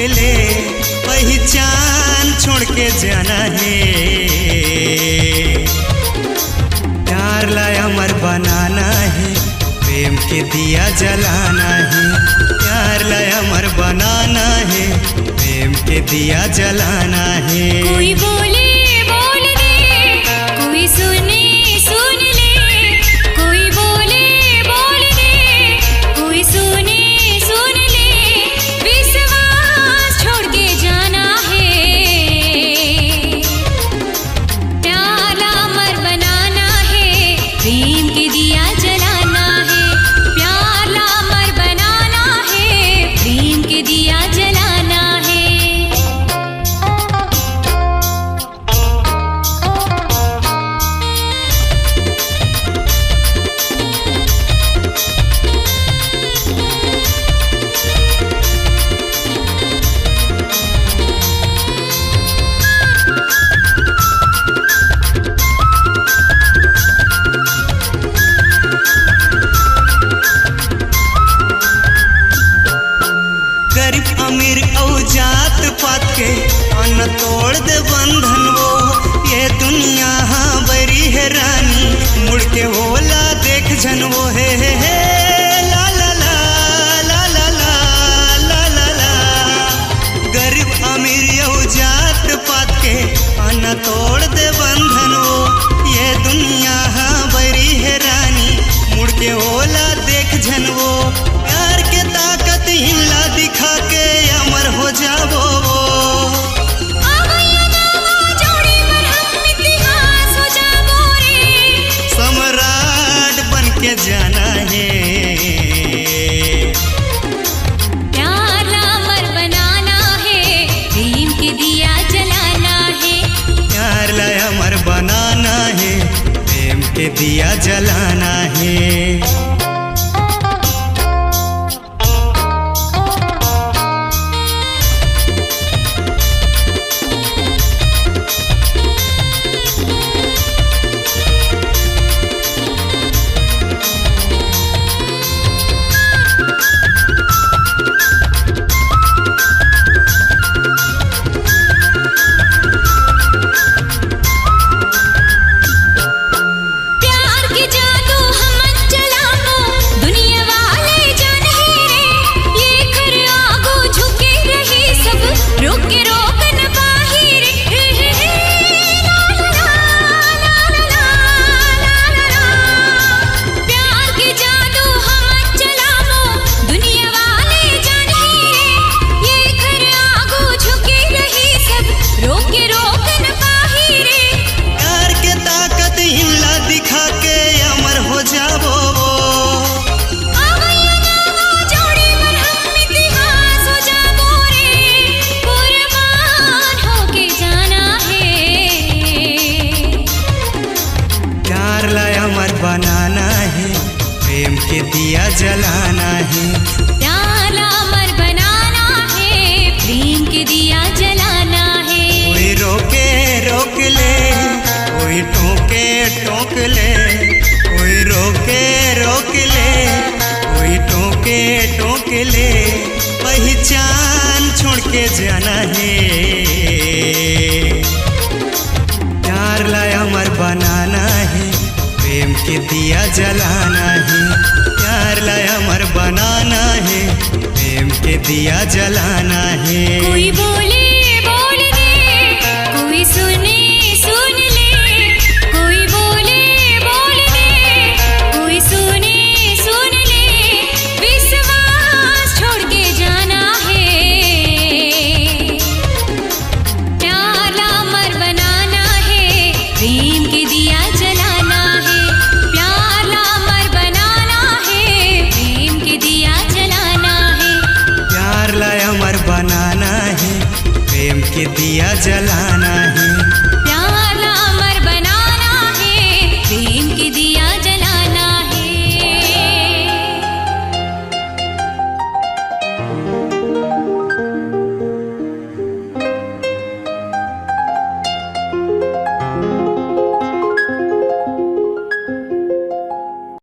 ले पहचान छोड़ के जाना है। प्यार ला अमर बनाना है, प्रेम के दिया जलाना है। प्यार ला अमर बनाना है, प्रेम के दिया जलाना है। कोई बोले बोल दे, कोई सुने सुन ले, कोई बोले बोल दे, कोई सुने सुन ले, विश्वास छोड़ के जाना है। प्यार अमर बनाना है, प्रेम के दिया जलाना है। प्यार अमर बनाना है, प्रेम के दिया जलाना है। गरीब अमीर औ जात पात के अन्न तोड़ दे बंधन वो। ये दुनिया हाँ बरी है रानी, मुड़ के होला देख जन वो है। ला ला ला ला ला ला ला ला। गरीब अमीर औ जात पात के अन्न तोड़ दे बंधन वो। ये दुनिया हाँ बरी है रानी, मुड़ के होला देख जन वो। प्यार के ताकत हिला दिखा के अमर हो जाबो वो। सम्राट बन के जाना है। प्यार अमर बनाना है, प्रेम के दिया जलाना है। प्यार ला अमर बनाना है, प्रेम के दिया जलाना है। प्यार की जादू हम चलाओ, दुनिया वाले जान ही रे। ये कर आगो झुके रही सब, रोक के रोक न पाही रे। ला ला ला ला ला ला ला। प्यार की जादू हम चलाओ, दुनिया वाले जान ही रे। ये कर आगो झुके रही सब, रोक के रोक न पाही रे। प्यार के ताकत हिला दिखा के अमर हो जाबो वो। जोड़ी पर हम इतिहास हो जाबो रे, कुर्बान होके जाना है। प्यार ला अमर बनाना है, प्रेम के दिया जलाना है। प्यार अमर बनाना है, प्रेम के दिया जलाना है। कोई रोके रोक ले, कोई टोके टोक ले। कोई रोके रोक ले, कोई टोके टोक ले। पहचान छोड़ के जाना है। प्यार ला अमर बनाना है, प्रेम के दिया जलाना है। प्यार ला अमर बनाना है, प्रेम के दिया जलाना है। कोई बोले बोल दे, कोई सुने सुन ले, कोई बोले बोल दे, कोई सुने सुन ले, विश्वास छोड़ के जाना है। प्यार अमर बनाना है, प्रेम के दिया जलाना है। प्यार अमर बनाना है, प्रेम के दिया जलाना है। प्यार ला अमर बनाना है, प्रेम के दिया जलाना है।